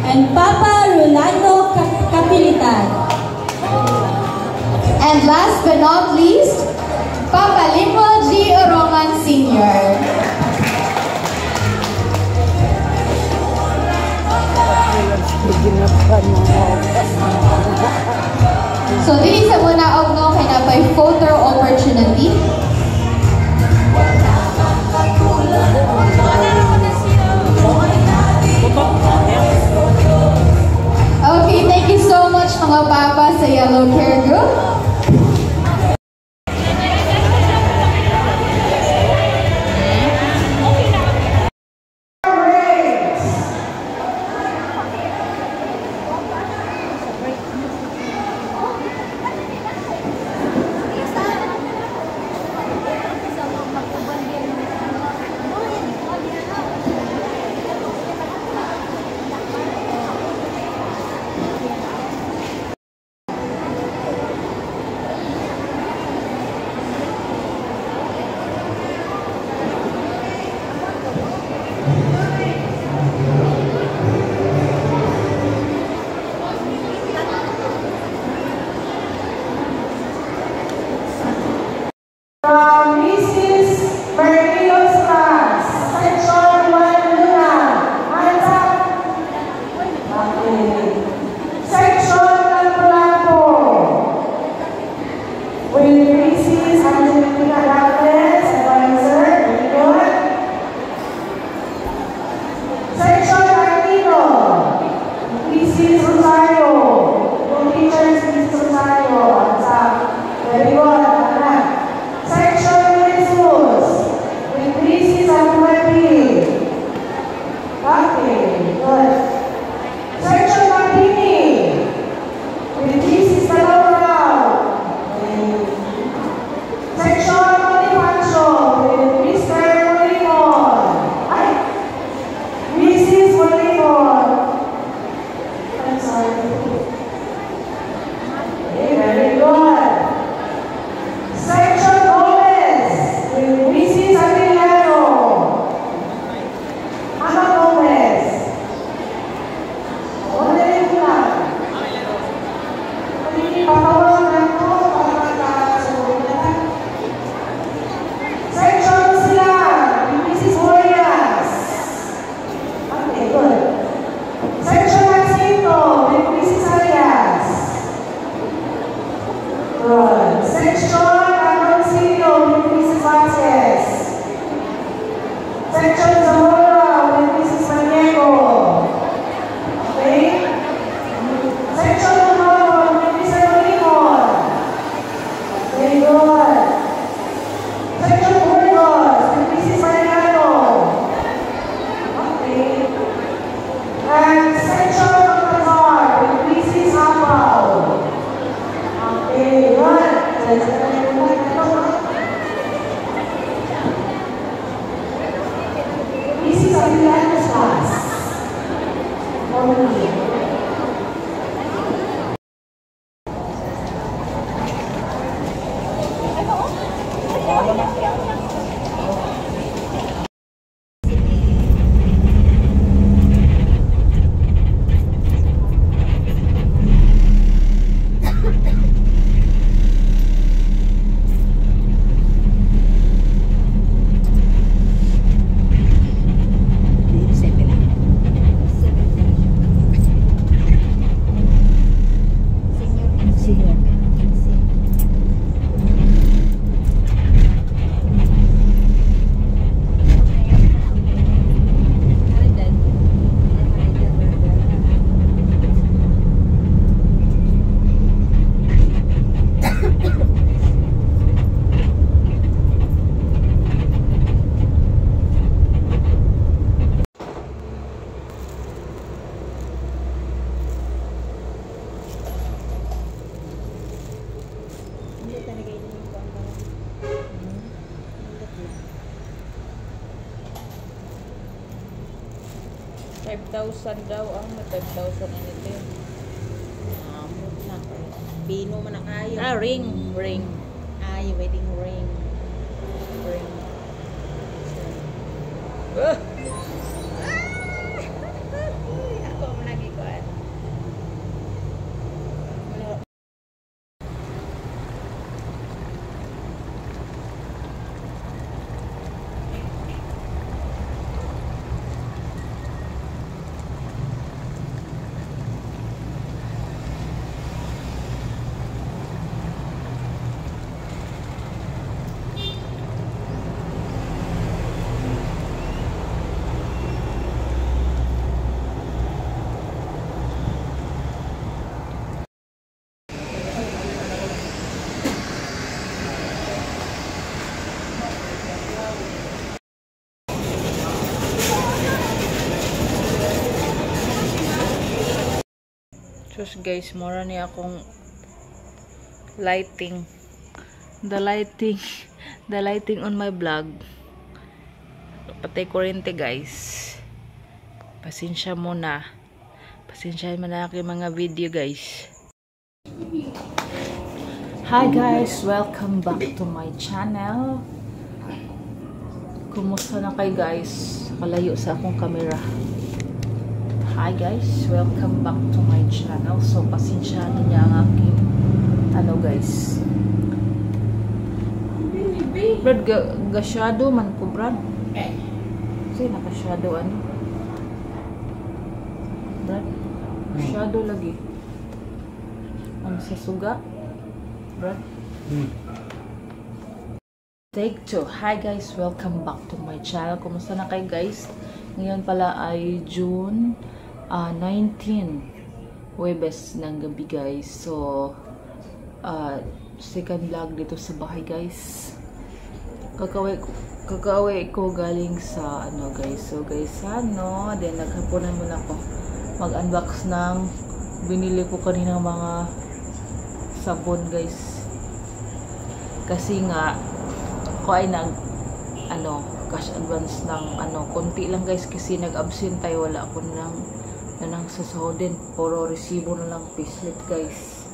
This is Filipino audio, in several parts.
and Papa Rolando Capilitan. And last but not least, Papa Limuel G. Orongan Sr. So, dili sa muna og no kay na by photo opportunity. Okay, thank you so much mga papa sa Yellow Care Group. 5,000 daw ang 5,000 nito. Amot na. Pino man na kayo. Ring. Ay, wedding ring. Ring. Ako mo lagi ko. Sus guys, mura niya akong lighting. The lighting on my vlog. Patay kuryente guys. Pasensya muna. Pasensya mo na aking mga video guys. Hi guys, welcome back to my channel. Kumusta na kayo guys? Kalayo sa akong camera. Hi guys, welcome back to my channel. So, pasensyahan niya ang aking guys. Brad, ga-shadow man ko, Brad. Kasi naka-shadow Brad, shadow lagi. Ang sasuga. Brad. Take two. Hi guys, welcome back to my channel. Kumusta na kayo guys? Ngayon pala ay June 19 Webes ng gabi guys. So second vlog dito sa bahay guys. Kakaway ko galing sa guys. So guys, then naghapunan muna ako mag-unbox ng binili ko kanina mga sabon guys. Kasi nga ako ay cash advance ng konti lang guys kasi nag-absent tayo, wala ako nang sasahodin, puro resibo na lang, payslip guys.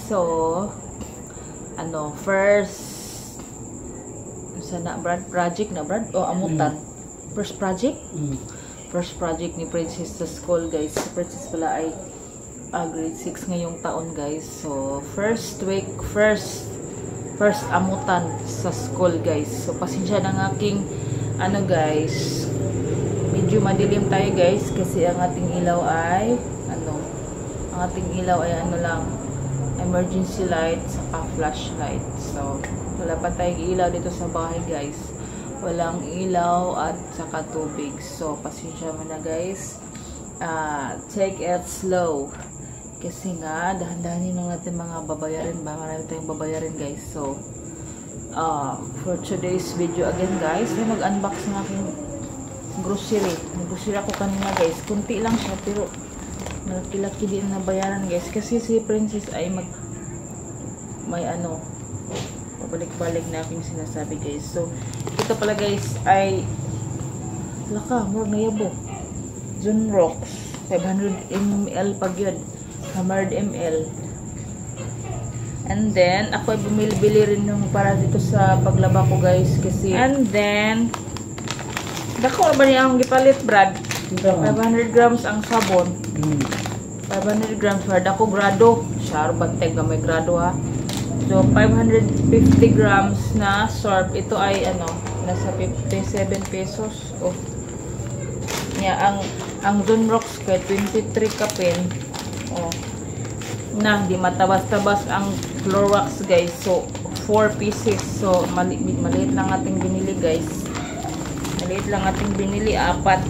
So first sana Brad project na Brad o amutan. First project ni Princess sa school guys. Si Princess pala ay grade 6 ngayong taon guys. So first amutan sa school guys. So pasensya ng aking guys, medyo madilim tayo guys kasi ang ating ilaw ay lang, emergency light saka flashlight. So wala pa tayong ilaw dito sa bahay guys, walang ilaw at saka tubig. So pasensya mo na guys, take it slow kasi nga dahan-dahanin lang natin mga babayarin ba, marami tayong babayarin guys. So for today's video again guys, may mag-unbox ng aking grocery. Nag-grocery ako kanina guys, kunti lang siya pero malaki-laki din na bayaran guys kasi si Princess ay may pabalik-balik na aking sinasabi guys. So ito pala guys ay more na yabo Junrox 500 ml pag yun, 100 ml. And then ako ay bumili rin yung para dito sa paglaba ko guys kasi. And then dako ba niya akong gipalit Brad? 500 grams ang sabon. 500 grams para dako grado. Siya banteg na may grado ha. So 550 grams na sorb. Ito ay nasa 57 pesos. Oh. Yeah, ang Junrox kay 23 kapin. Oh. Na, di matabas-tabas ang floor wax guys. So 4 pieces. So maliit lang ating binili guys. Maliit lang ating binili, apat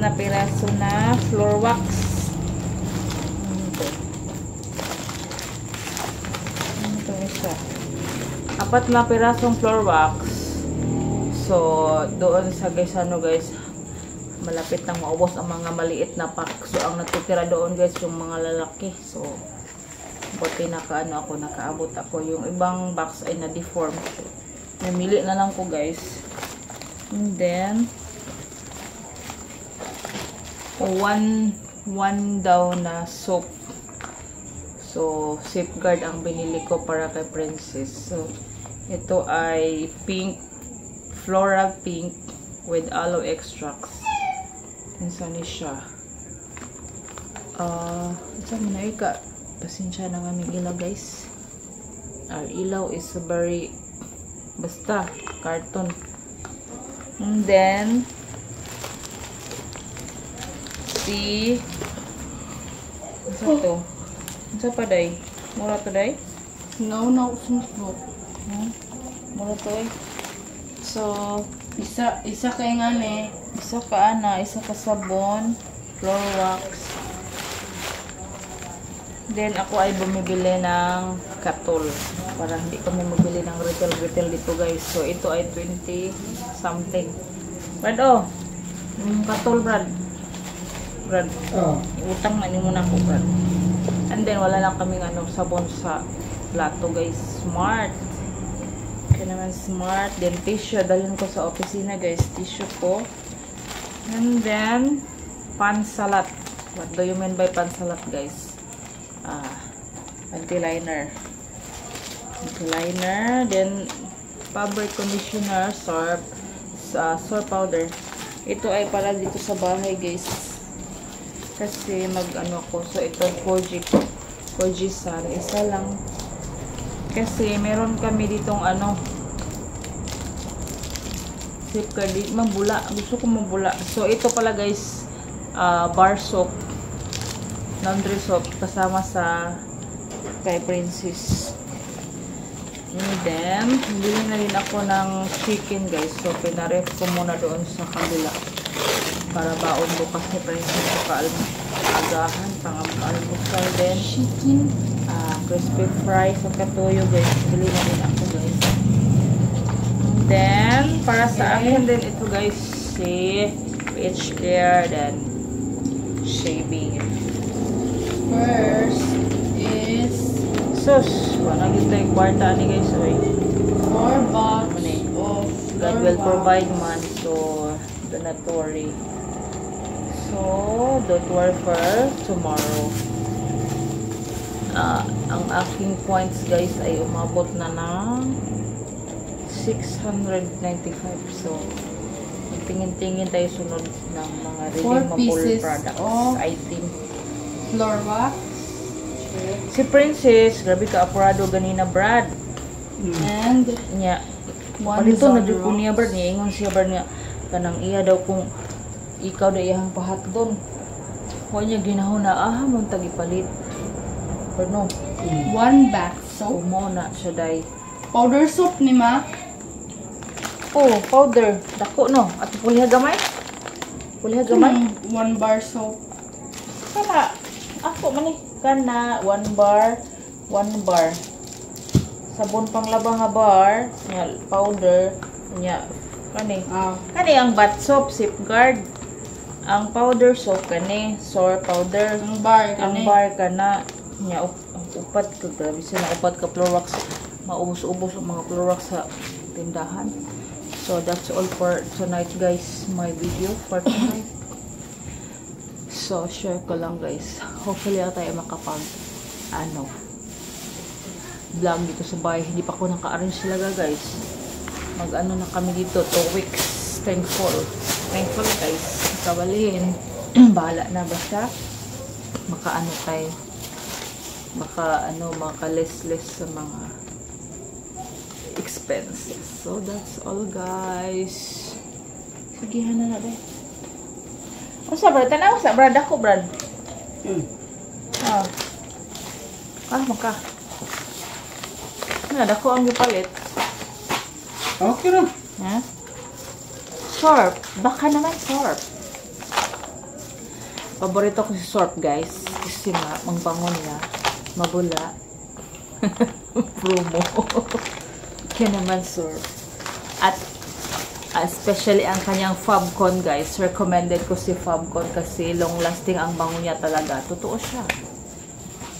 na piraso na floor wax. Ito isa. Apat na pirasong floor wax. So doon sa guys malapit nang maubos ang mga maliit na pack. So ang natitira doon guys yung mga lalaki. So buti nakaabot ako. Yung ibang box ay na-deform. Namili na lang ko guys. And then one daw na soap. So, Safeguard ang binili ko para kay Princess. So, ito ay pink, floral pink with aloe extracts. Insan ni siya. Saan mo na ika? Pasensya na nga ng ilaw, guys. Our ilaw is very, basta, carton. And then, ano to? Ano pa day? Mura to day? No, sunod. Mura to eh. So, Isa kay nga ne. isa ka sabon, floor wax. Then, ako ay bumibili ng katol. Para hindi kami mabili ng retail dito, guys. So, ito ay 20 something. Brad, katol, Brad. Utang na ni muna ko, Brad. And then, wala lang kaming sabon sa plato, guys. Smart. Kaya naman smart. Then, tissue. Dalhin ko sa opisina, guys. Tissue ko. And then, pansalat. What do you mean by pansalat, guys? Anti-liner. Then, fabric conditioner, soap powder. Ito ay para dito sa bahay, guys. Kasi ko. So, ito 4G sun. Isa lang. Kasi meron kami ditong Safeguard. Mabula. Gusto ko mabula. So, ito pala, guys, bar soap. Laundry soap. Kasama sa kay Princess. And then, bili na rin ako ng chicken, guys. So, pinaref ko muna doon sa kabila. Para baon bukas ni Princess sa agahan, pang-almusal din. Chicken. Crispy fry sa katuyo, guys. Bili na rin ako, guys. And then, para sa akin din ito, guys, si PH Care, then shaving. First is Sus, wala na yung kwarta ni, guys. 4 box of God will provide man. So, donatory. So, don't worry for tomorrow. Ang aking points, guys, ay umabot na ng 695. So, tingin-tingin tayo sunod ng mga redeemable products. Item. Floor wax. Si Princess, grabe ka apurado ganina, Brad. And Nya. one Palito na Zara. dito niya, Brad. Niya ingon siya, Brad, nga kanang iya daw kung ikaw na iyang pahat doon. Huwag niya ginahon na, mong tagipalit. But no, 1 bath soap. umo na siya, day. Powder soap ni ma. Oh, powder. Dako, no? At puliha gamay? Puliha gamay? 1 bar soap. Kana, ako man kana, 1 bar. Sabon panglaba nga bar, nya powder, nya kani. Kani ang bath soap, Safeguard. Ang powder soap kani, sour powder. Ang bar Ang kani. bar kana, nya upat ka, grabe sila, upat ka Clorox. Maubos-ubos ang mga Clorox sa tindahan. So that's all for tonight, guys. My video for tonight. So, share ko lang, guys. Hopefully, tayo makapag vlog dito sa bahay. Hindi pa ako naka-arrange talaga, guys. Mag-ano na kami dito, 2 weeks. Thankful, guys. Kabalihin. Bahala na ba siya? Maka-ano tayo. Maka-less sa mga expenses. So, that's all, guys. Sagihan na na, guys. Sa Brad, tanaw sa Brad ako, Brad. Maka. Dako ang gipalit. Okay na. Ha? Sorb. Baka naman sorb. Paborito ko si sorb, guys. Kasi mangbangon niya. Mabula. Promo. Kaya naman sorb. At especially ang kanyang Fabcon, guys. Recommended ko si Fabcon kasi long lasting ang bango niya talaga. Totoo siya.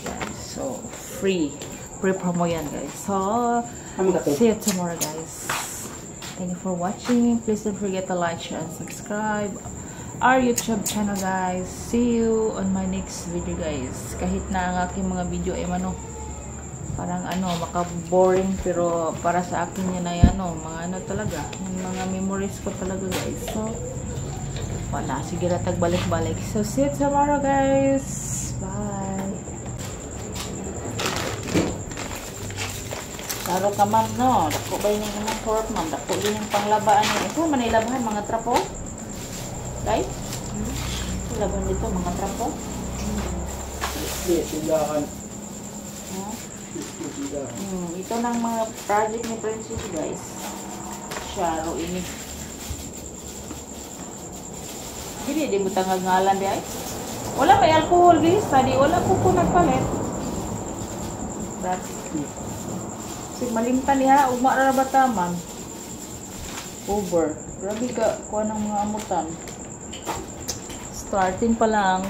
Yan. So, free promo yan, guys. So, see you tomorrow, guys. Thank you for watching. Please don't forget to like, share, and subscribe. our YouTube channel, guys. See you on my next video, guys. Kahit na ang aking mga video ay parang maka-boring, pero para sa akin yan ay mga talaga, yung mga memories ko talaga, guys. So, wala, sige na tagbalik-balik. So, see you tomorrow, guys. Bye. Laro ka, ma'am, no? Dako ba yun yung short, ma'am? Dako yun yung panglabaan yun. Ito, manilabahan, mga trapo. Guys? Laban dito, mga trapo. Tindahan. Ito ng mga project ni Princess, guys. Sharo ini. Hindi, di mo tangag ngalan di ay. Wala may alcohol, guys. Tadi, wala po nagpalit. That's it. Kasi malimpan niya, umarabataman. Over. Grabe ka, kuha ng mga amutan. Starting pa lang.